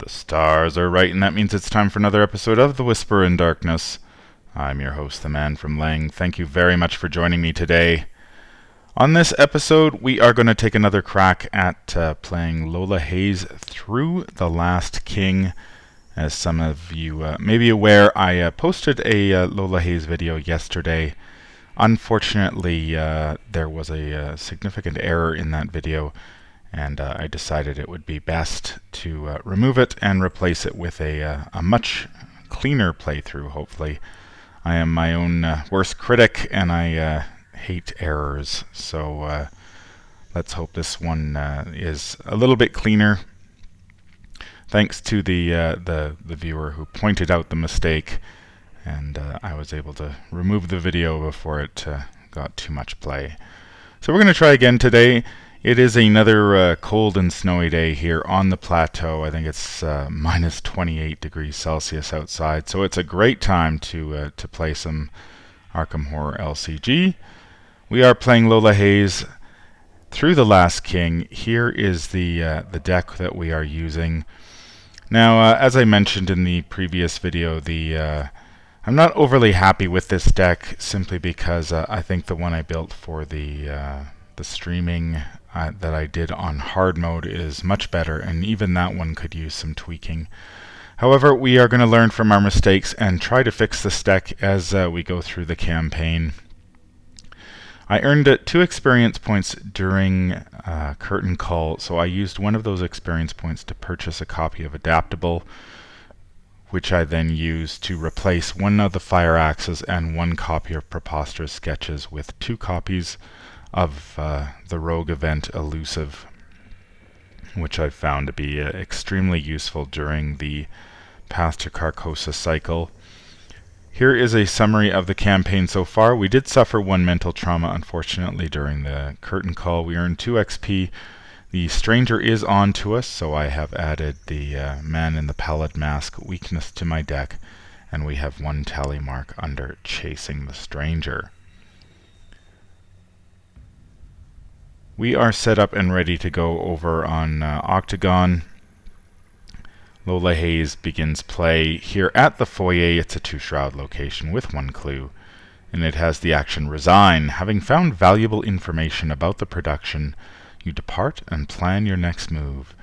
The stars are right, and that means it's time for another episode of The Whisper in Darkness. I'm your host, the man from Lang. Thank you very much for joining me today. On this episode, we are going to take another crack at playing Lola Hayes through The Last King. As some of you may be aware, I posted a Lola Hayes video yesterday. Unfortunately, there was a significant error in that video, and I decided it would be best to remove it and replace it with a much cleaner playthrough, hopefully. I am my own worst critic, and I hate errors, so let's hope this one is a little bit cleaner. Thanks to the viewer who pointed out the mistake, and I was able to remove the video before it got too much play. So we're going to try again today. It is another cold and snowy day here on the plateau. I think it's minus 28 degrees Celsius outside, so it's a great time to play some Arkham Horror LCG. We are playing Lola Hayes through The Last King. Here is the deck that we are using. Now, as I mentioned in the previous video, I'm not overly happy with this deck simply because I think the one I built for the streaming that I did on hard mode is much better, and even that one could use some tweaking. However, we are going to learn from our mistakes and try to fix this deck as we go through the campaign. I earned 2 experience points during Curtain Call, so I used one of those experience points to purchase a copy of Adaptable, which I then used to replace one of the Fire Axes and 1 copy of Preposterous Sketches with 2 copies of the Rogue event Elusive, which I found to be extremely useful during the Path to Carcosa cycle. Here is a summary of the campaign so far. We did suffer 1 mental trauma, unfortunately, during the Curtain Call. We earned 2 XP. The Stranger is on to us, so I have added the Man in the Pallid Mask weakness to my deck, and we have 1 tally mark under Chasing the Stranger. We are set up and ready to go over on Octagon. Lola Hayes begins play here at the foyer. It's a 2-shroud location with 1 clue, and it has the action Resign. Having found valuable information about the production, you depart and plan your next move.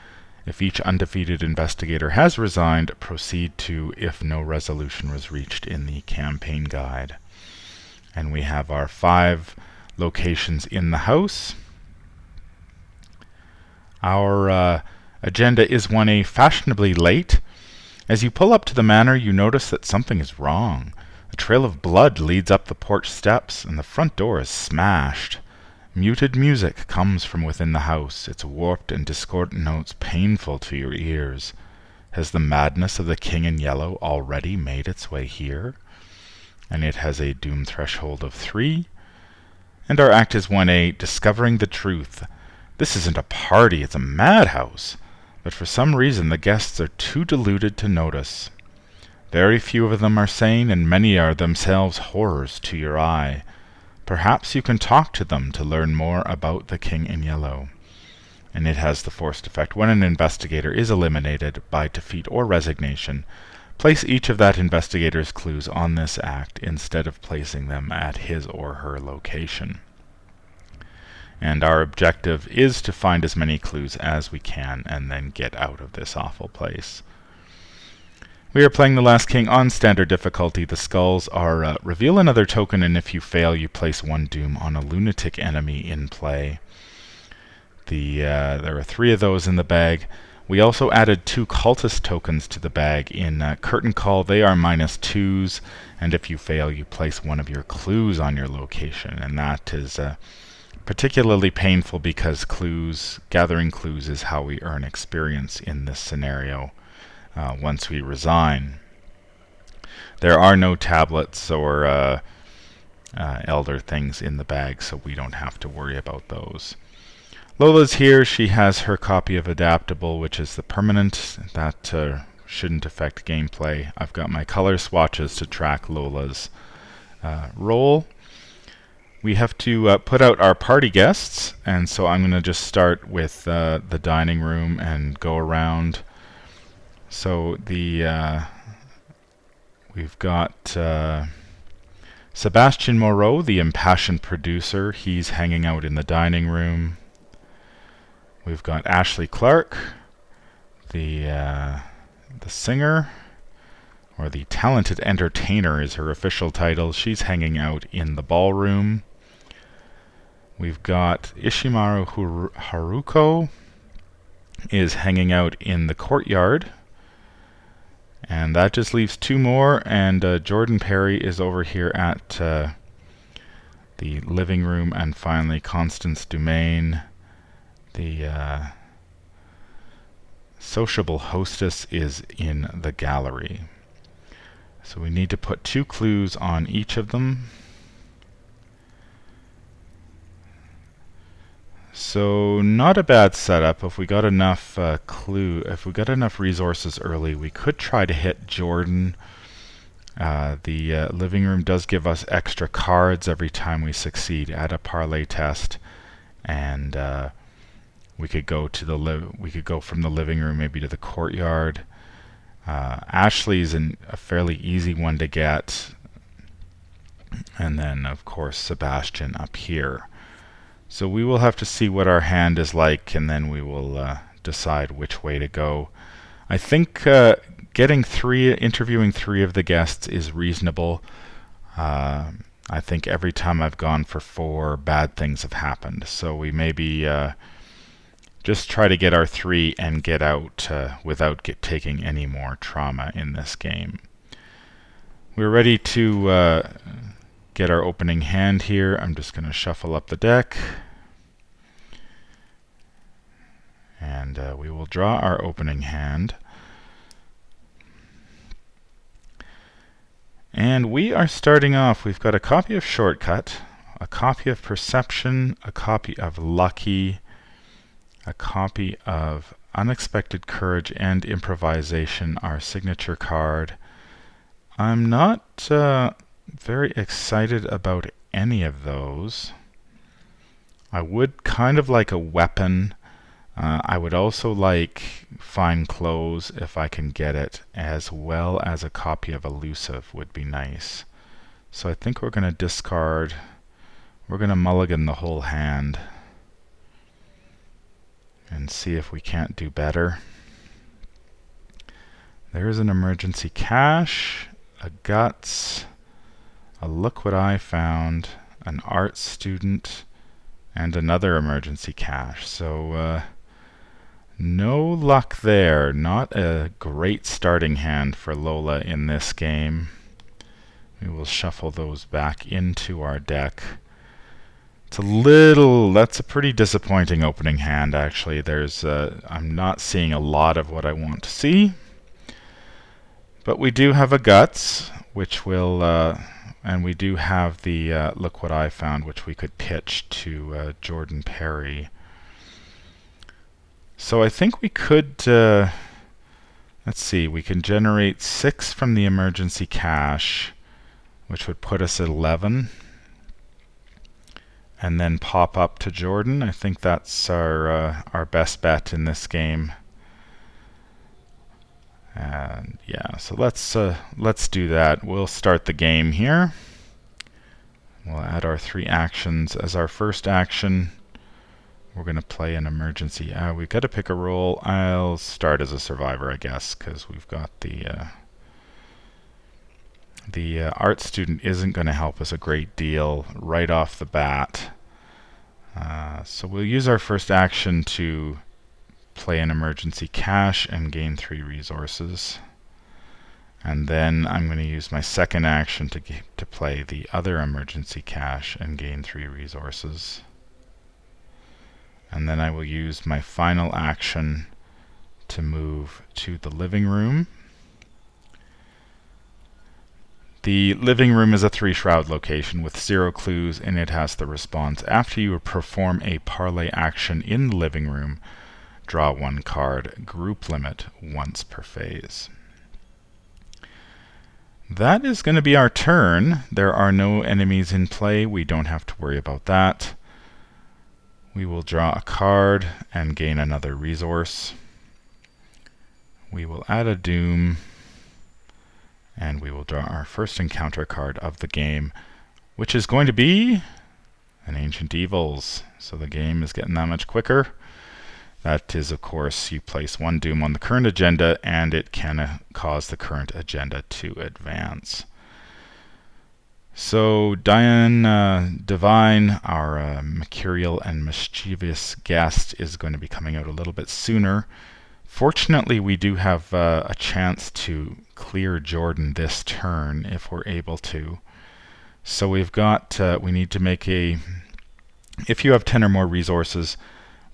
If each undefeated investigator has resigned, proceed to if no resolution was reached in the campaign guide. And we have our 5 locations in the house. Our agenda is 1A, fashionably late. As you pull up to the manor, you notice that something is wrong. A trail of blood leads up the porch steps, and the front door is smashed. Muted music comes from within the house, its warped and discordant notes painful to your ears. Has the madness of the King in Yellow already made its way here? And it has a doom threshold of 3. And our act is 1A, Discovering the Truth. This isn't a party, it's a madhouse. But for some reason the guests are too deluded to notice. Very few of them are sane, and many are themselves horrors to your eye. Perhaps you can talk to them to learn more about the King in Yellow. And it has the forced effect. When an investigator is eliminated by defeat or resignation, place each of that investigator's clues on this act instead of placing them at his or her location. And our objective is to find as many clues as we can and then get out of this awful place. We are playing The Last King on standard difficulty. The skulls are reveal another token, and if you fail, you place 1 doom on a lunatic enemy in play. There are 3 of those in the bag. We also added 2 cultist tokens to the bag. In Curtain Call, they are -2s, and if you fail, you place 1 of your clues on your location, and that is particularly painful because gathering clues is how we earn experience in this scenario once we resign. There are no tablets or elder things in the bag, so we don't have to worry about those. Lola's here. She has her copy of Adaptable, which is the permanent. That shouldn't affect gameplay. I've got my color swatches to track Lola's role. We have to put out our party guests, and so I'm going to just start with the dining room and go around. So we've got Sebastian Moreau, the impassioned producer. He's hanging out in the dining room. We've got Ashley Clark, the singer, or the talented entertainer is her official title. She's hanging out in the ballroom. We've got Ishimaru Haruko is hanging out in the courtyard. And that just leaves two more, and Jordan Perry is over here at the living room, and finally Constance Dumaine, the sociable hostess, is in the gallery. So we need to put 2 clues on each of them. So not a bad setup. If we got enough if we got enough resources early, we could try to hit Jordan. The living room does give us extra cards every time we succeed at a parlay test, and we could go from the living room maybe to the courtyard. Ashley's a fairly easy one to get, and then of course Sebastian up here. So we will have to see what our hand is like, and then we will decide which way to go. I think interviewing 3 of the guests is reasonable. I think every time I've gone for 4, bad things have happened. So we maybe just try to get our 3 and get out without taking any more trauma in this game. We're ready to get our opening hand here. I'm just going to shuffle up the deck, and we will draw our opening hand. And we are starting off. We've got a copy of Shortcut, a copy of Perception, a copy of Lucky, a copy of Unexpected Courage and Improvisation, our signature card. I'm not very excited about any of those. I would kind of like a weapon. I would also like Fine Clothes if I can get it, as well as a copy of Elusive would be nice. So I think we're going to discard. We're going to mulligan the whole hand and see if we can't do better. There's an emergency cash, a guts, a look what I found, an art student, and another emergency cash. So no luck there. Not a great starting hand for Lola in this game. We will shuffle those back into our deck. That's a pretty disappointing opening hand, actually. I'm not seeing a lot of what I want to see. But we do have a guts, which will, and we do have the look what I found, which we could pitch to Jordan Perry. So I think we could, let's see, we can generate 6 from the emergency cash, which would put us at 11, and then pop up to Jordan. I think that's our best bet in this game. And yeah, so let's do that. We'll start the game here. We'll add our 3 actions. As our first action, we're going to play an emergency. We've got to pick a role. I'll start as a survivor, I guess, because we've got the art student isn't going to help us a great deal right off the bat. So we'll use our first action to play an emergency cash and gain 3 resources. And then I'm going to use my second action to play the other emergency cash and gain 3 resources. And then I will use my final action to move to the living room. The living room is a 3-shroud location with 0 clues, and it has the response: after you perform a parlay action in the living room, draw 1 card, group limit once per phase. That is going to be our turn. There are no enemies in play. We don't have to worry about that. We will draw a card and gain another resource. we will add a Doom, and we will draw our first encounter card of the game, which is going to be an Ancient Evils. So the game is getting that much quicker. That is, of course, you place one Doom on the current agenda, and it can cause the current agenda to advance. So Diane Divine, our mercurial and mischievous guest, is going to be coming out a little bit sooner. Fortunately, we do have a chance to clear Jordan this turn if we're able to. So we've got, we need to make a, if you have 10 or more resources,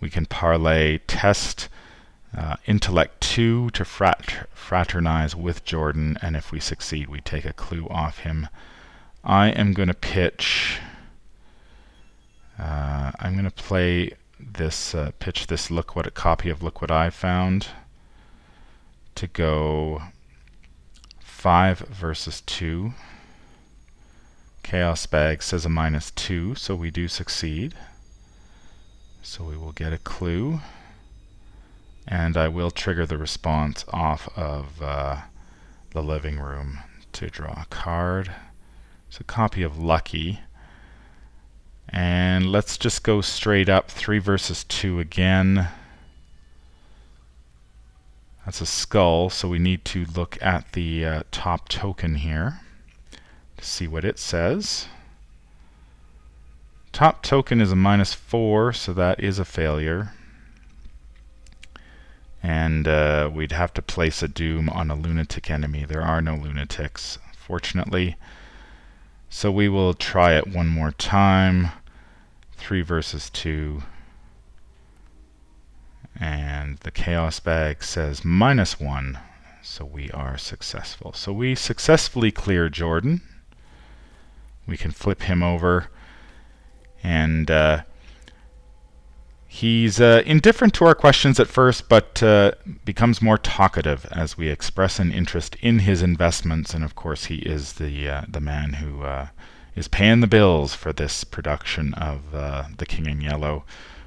we can parlay test intellect 2 to fraternize with Jordan, and if we succeed, we take a clue off him. I am going to pitch, I'm going to play this, pitch this copy of Look What I Found to go 5 versus 2. Chaos Bag says a -2, so we do succeed. So we will get a clue, and I will trigger the response off of the living room to draw a card. It's a copy of Lucky. And let's just go straight up 3 versus 2 again. That's a skull, so we need to look at the top token here to see what it says. Top token is a -4, so that is a failure. And we'd have to place a Doom on a lunatic enemy. There are no lunatics, fortunately. So we will try it one more time. 3 versus 2. And the Chaos Bag says -1, so we are successful. So we successfully clear Jordan. We can flip him over. And he's indifferent to our questions at first, but becomes more talkative as we express an interest in his investments. And of course, he is the man who is paying the bills for this production of The King in Yellow.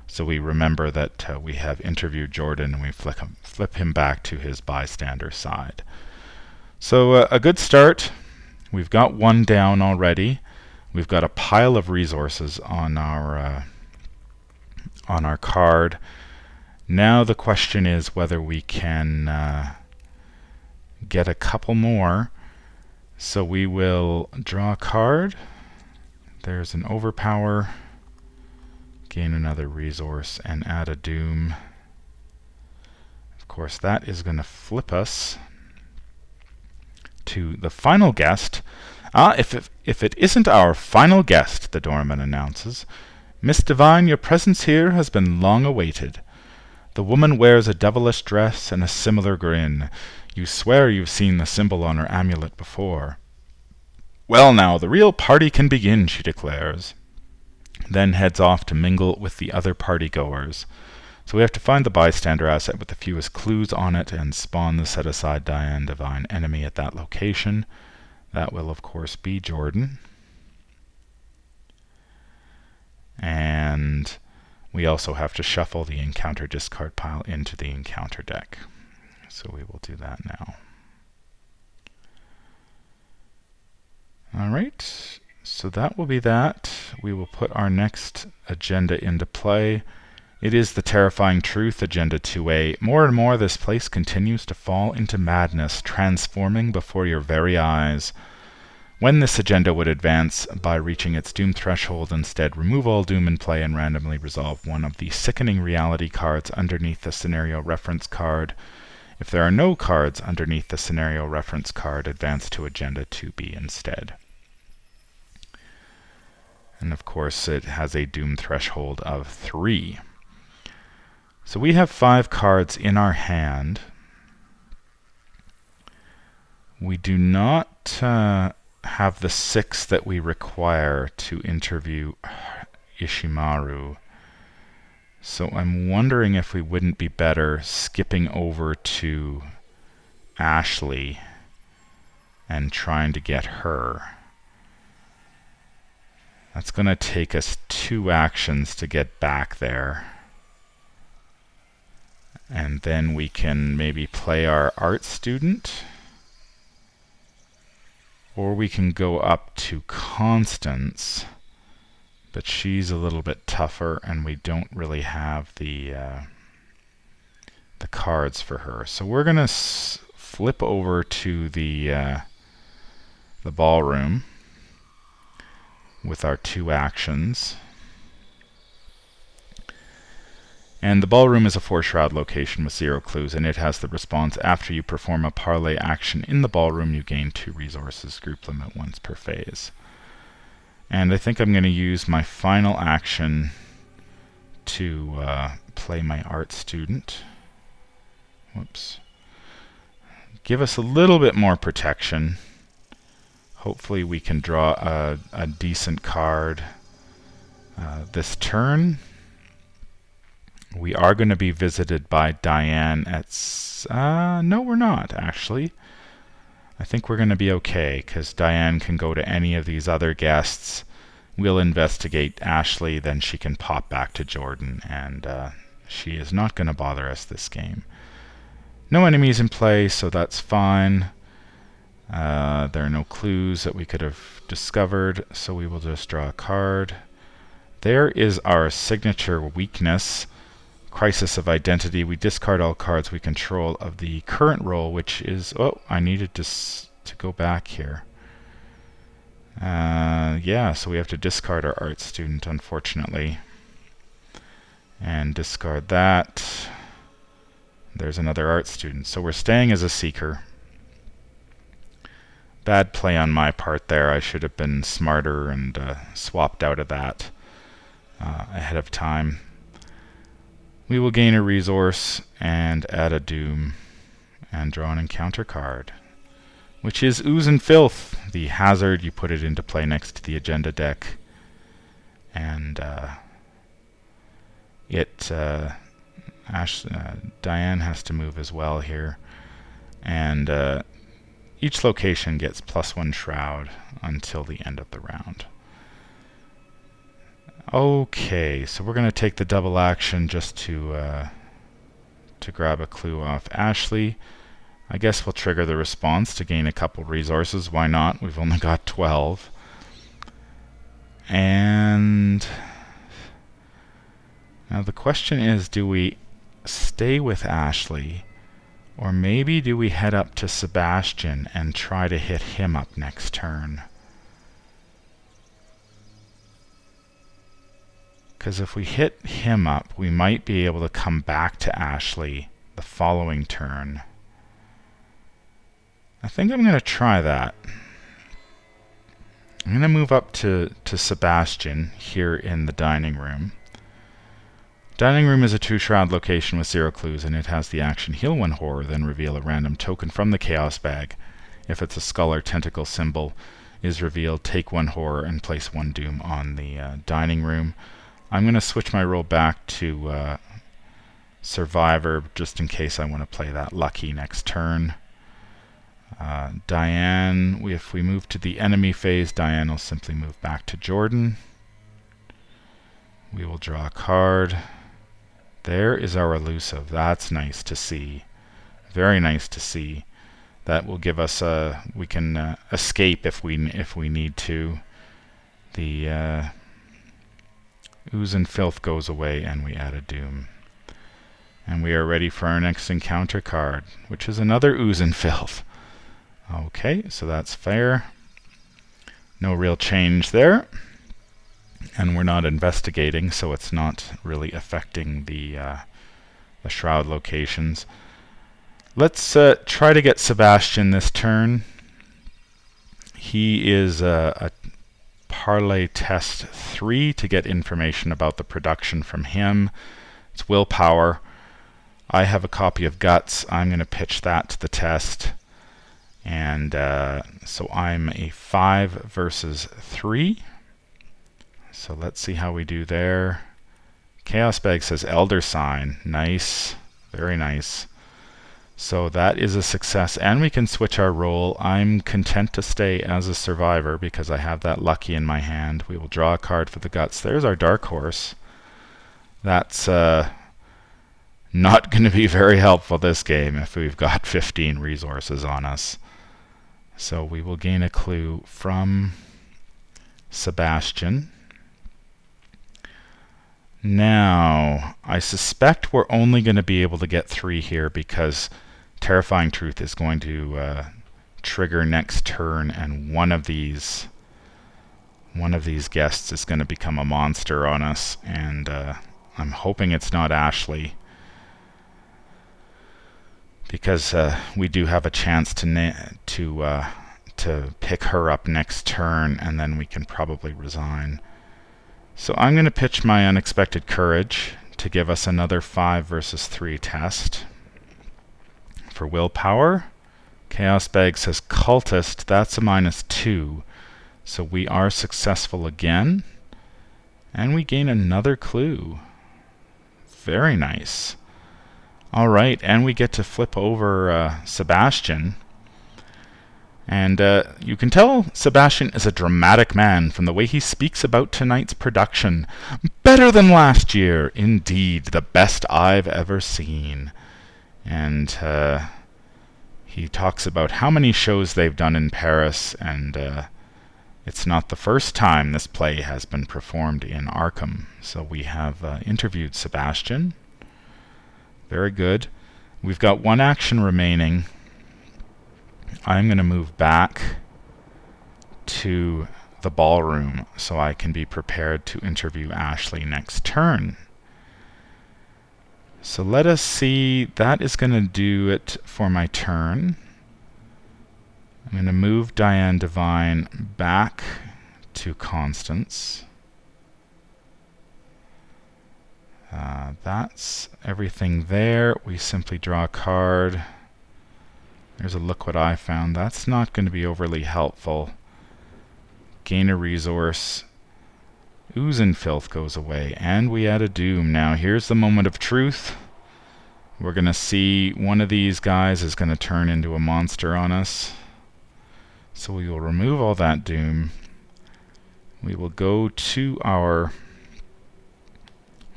So we remember that we have interviewed Jordan, and we flip him back to his bystander side. So a good start. We've got one down already. We've got a pile of resources on our card. Now the question is whether we can get a couple more. So we will draw a card. There's an Overpower. Gain another resource and add a Doom. Of course, that is going to flip us to the final guest. If it isn't our final guest, the doorman announces. Miss Divine, your presence here has been long awaited. The woman wears a devilish dress and a similar grin. You swear you've seen the symbol on her amulet before. Well now, the real party can begin, she declares. Then heads off to mingle with the other party-goers. So we have to find the bystander asset with the fewest clues on it and spawn the set-aside Diane Divine enemy at that location. That will, of course, be Jordan. And we also have to shuffle the encounter discard pile into the encounter deck. So we will do that now. Alright, so that will be that. We will put our next agenda into play. It is the terrifying truth, Agenda 2A. More and more this place continues to fall into madness, transforming before your very eyes. When this agenda would advance by reaching its doom threshold, instead remove all doom in play and randomly resolve one of the sickening reality cards underneath the scenario reference card. If there are no cards underneath the scenario reference card, advance to Agenda 2B instead. And of course it has a doom threshold of 3. So we have 5 cards in our hand. We do not have the 6 that we require to interview Ishimaru. So I'm wondering if we wouldn't be better skipping over to Ashley and trying to get her. That's going to take us 2 actions to get back there. And then we can maybe play our art student. Or we can go up to Constance, but she's a little bit tougher, and we don't really have the cards for her. So we're gonna flip over to the ballroom with our 2 actions. And the ballroom is a 4-shroud location with 0 clues, and it has the response: after you perform a parlay action in the ballroom, you gain 2 resources, group limit once per phase. And I think I'm going to use my final action to play my art student. Whoops. Give us a little bit more protection. Hopefully we can draw a decent card this turn. We are going to be visited by Diane at... no, we're not, actually. I think we're going to be okay, because Diane can go to any of these other guests. We'll investigate Ashley, then she can pop back to Jordan, and she is not going to bother us this game. No enemies in play, so that's fine. There are no clues that we could have discovered, so we will just draw a card. There is our signature weakness. Crisis of identity. We discard all cards we control of the current role, which is... oh, I needed to go back here. Yeah, so we have to discard our art student, unfortunately. And discard that. There's another art student. So we're staying as a seeker. Bad play on my part there. I should have been smarter and swapped out of that ahead of time. We will gain a resource and add a doom and draw an encounter card, which is Ooze and Filth, the hazard. You put it into play next to the agenda deck, and Diane has to move as well here, and each location gets +1 shroud until the end of the round. Okay, so we're going to take the double action just to grab a clue off Ashley. I guess we'll trigger the response to gain a couple resources. Why not? We've only got 12. And now the question is, do we stay with Ashley, or maybe do we head up to Sebastian and try to hit him up next turn? Because if we hit him up, we might be able to come back to Ashley the following turn. I think I'm going to try that. I'm going to move up to Sebastian here in the dining room. Dining room is a 2-shroud location with 0 clues, and it has the action heal 1 horror, then reveal a random token from the chaos bag. If it's a skull or tentacle symbol is revealed, take 1 horror and place 1 doom on the dining room. I'm going to switch my role back to Survivor, just in case I want to play that lucky next turn. Diane, if we move to the enemy phase, Diane will simply move back to Jordan. We will draw a card. There is our elusive. That's nice to see. Very nice to see. That will give us we can escape if we need to. The Ooze and Filth goes away, and we add a doom. And we are ready for our next encounter card, which is another Ooze and Filth. Okay, so that's fair. No real change there. And we're not investigating, so it's not really affecting the shroud locations. Let's try to get Sebastian this turn. He is a Parlay Test 3 to get information about the production from him. It's willpower. I have a copy of Guts. I'm going to pitch that to the test. And so I'm a 5 versus 3. So let's see how we do there. Chaos Bag says Elder Sign. Nice. Very nice. So that is a success, and we can switch our role. I'm content to stay as a survivor because I have that lucky in my hand. We will draw a card for the Guts. There's our Dark Horse. That's not going to be very helpful this game if we've got 15 resources on us. So we will gain a clue from Sebastian. Now, I suspect we're only going to be able to get 3 here because Terrifying Truth is going to trigger next turn, and one of these guests is going to become a monster on us, and I'm hoping it's not Ashley, because we do have a chance to pick her up next turn, and then we can probably resign. So I'm going to pitch my Unexpected Courage to give us another 5 versus 3 test. For willpower, Chaos Bag says Cultist. That's a -2. So we are successful again. And we gain another clue. Very nice. Alright, and we get to flip over Sebastian. And you can tell Sebastian is a dramatic man from the way he speaks about tonight's production. Better than last year. Indeed, the best I've ever seen. And he talks about how many shows they've done in Paris, and it's not the first time this play has been performed in Arkham. So we have interviewed Sebastian. Very good. We've got 1 action remaining. I'm going to move back to the ballroom so I can be prepared to interview Ashley next turn. So let us see. That is going to do it for my turn. I'm going to move Diane Divine back to Constance. That's everything there. We simply draw a card. There's a Look What I Found. That's not going to be overly helpful. Gain a resource. Ooze and Filth goes away. And we add a Doom. Now here's the moment of truth. We're going to see one of these guys is going to turn into a monster on us. So we will remove all that Doom. We will go to our...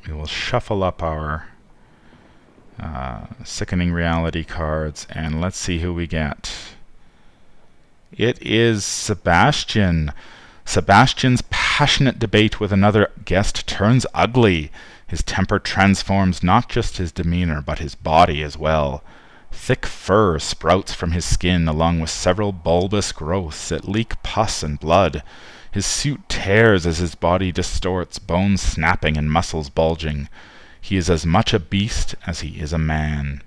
We will shuffle up our Sickening Reality cards, and let's see who we get. It is Sebastian. Sebastian's passionate debate with another guest turns ugly. His temper transforms not just his demeanor, but his body as well. Thick fur sprouts from his skin, along with several bulbous growths that leak pus and blood. His suit tears as his body distorts, bones snapping and muscles bulging. He is as much a beast as he is a man.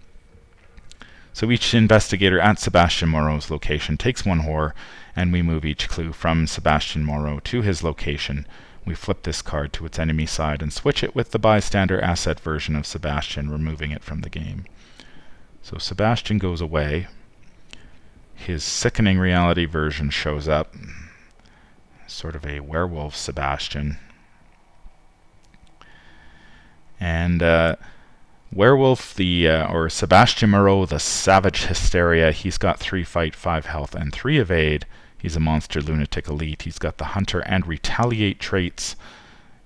So each investigator at Sebastian Moreau's location takes 1 horror, and we move each clue from Sebastian Moreau to his location. We flip this card to its enemy side and switch it with the bystander asset version of Sebastian, removing it from the game. So Sebastian goes away. His Sickening Reality version shows up. Sort of a werewolf Sebastian. And Werewolf, or Sebastian Moreau, the Savage Hysteria, he's got 3 fight, 5 health, and 3 evade. He's a Monster Lunatic Elite. He's got the Hunter and Retaliate traits,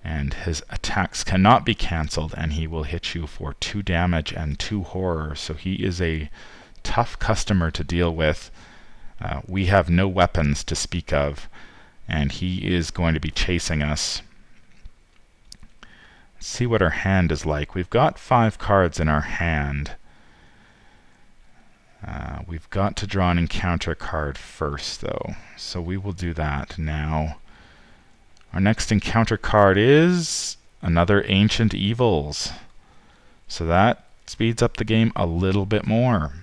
and his attacks cannot be cancelled, and he will hit you for 2 damage and 2 horror. So he is a tough customer to deal with. We have no weapons to speak of, and he is going to be chasing us. Let's see what our hand is like. We've got 5 cards in our hand. We've got to draw an encounter card first, though, so we will do that now. Our next encounter card is another Ancient Evils, so that speeds up the game a little bit more.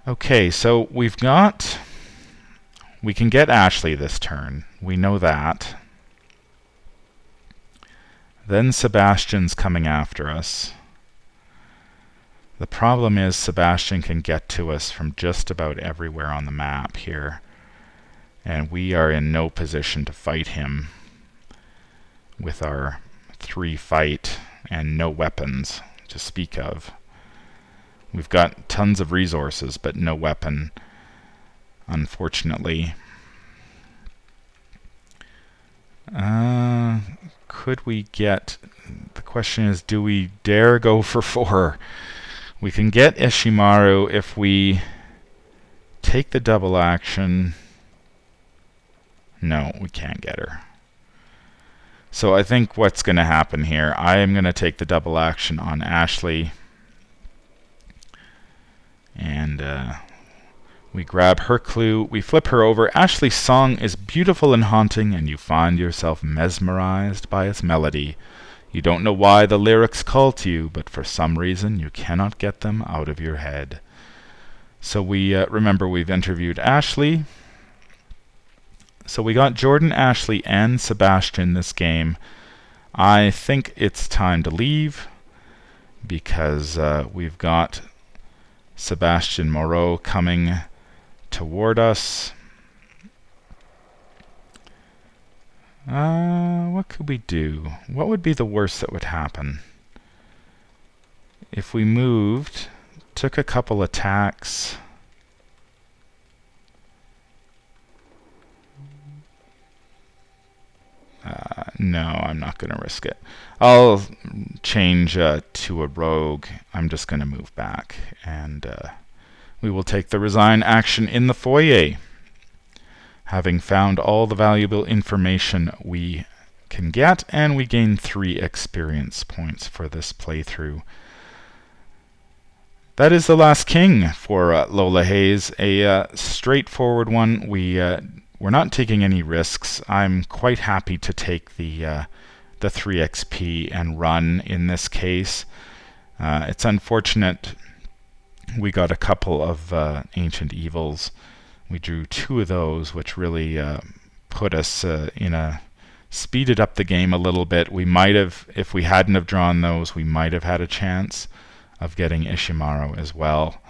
Okay, so we can get Ashley this turn. We know that. Then Sebastian's coming after us. The problem is Sebastian can get to us from just about everywhere on the map here, and we are in no position to fight him with our 3 fight and no weapons to speak of. We've got tons of resources, but no weapon, unfortunately. Could we get... The question is, do we dare go for 4? We can get Ishimaru if we take the double action. No, we can't get her. So I think what's going to happen here, I am going to take the double action on Ashley. And we grab her clue, we flip her over. Ashley's song is beautiful and haunting, and you find yourself mesmerized by its melody. You don't know why the lyrics call to you, but for some reason you cannot get them out of your head. So we remember we've interviewed Ashley. So we got Jordan, Ashley, and Sebastian this game. I think it's time to leave because we've got Sebastian Moreau coming toward us. What could we do? What would be the worst that would happen? If we moved, took a couple attacks. No, I'm not going to risk it. I'll change to a rogue. I'm just going to move back, and we will take the resign action in the foyer. Having found all the valuable information we can get, and we gain 3 experience points for this playthrough. That is the last king for Lola Hayes. A straightforward one. We're not taking any risks. I'm quite happy to take the 3 XP and run in this case. It's unfortunate we got a couple of ancient evils. We drew 2 of those, which really put us speeded up the game a little bit. We might have, if we hadn't have drawn those, we might have had a chance of getting Ishimaru as well.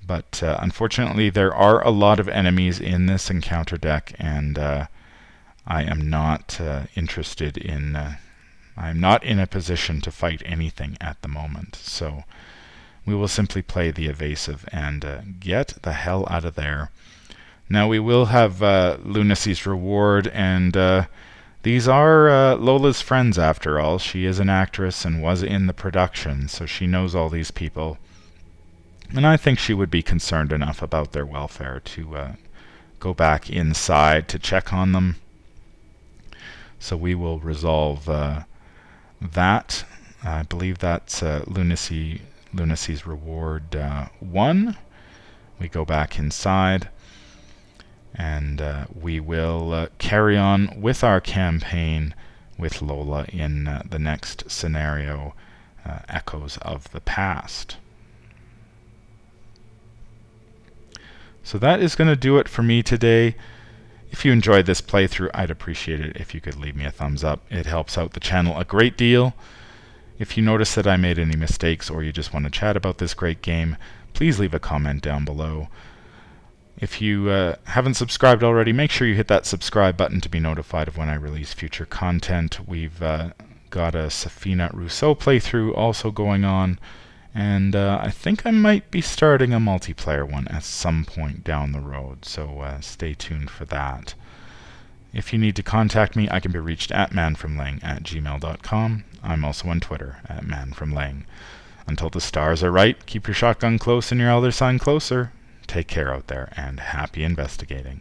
But unfortunately, there are a lot of enemies in this encounter deck, and I am not interested in. I'm not in a position to fight anything at the moment. So we will simply play the evasive and get the hell out of there. Now we will have Lunacy's reward, and these are Lola's friends after all. She is an actress and was in the production, so she knows all these people. And I think she would be concerned enough about their welfare to go back inside to check on them. So we will resolve that. I believe that's Lunacy's reward 1. We go back inside, and we will carry on with our campaign with Lola in the next scenario, Echoes of the Past. So that is going to do it for me today. If you enjoyed this playthrough, I'd appreciate it if you could leave me a thumbs up. It helps out the channel a great deal. If you notice that I made any mistakes or you just want to chat about this great game, please leave a comment down below. If you haven't subscribed already, make sure you hit that subscribe button to be notified of when I release future content. We've got a Safina Rousseau playthrough also going on. And I think I might be starting a multiplayer one at some point down the road, so stay tuned for that. If you need to contact me, I can be reached at manfromlaying@gmail.com. I'm also on Twitter at manfromlaying. Until the stars are right, keep your shotgun close and your elder sign closer. Take care out there, and happy investigating.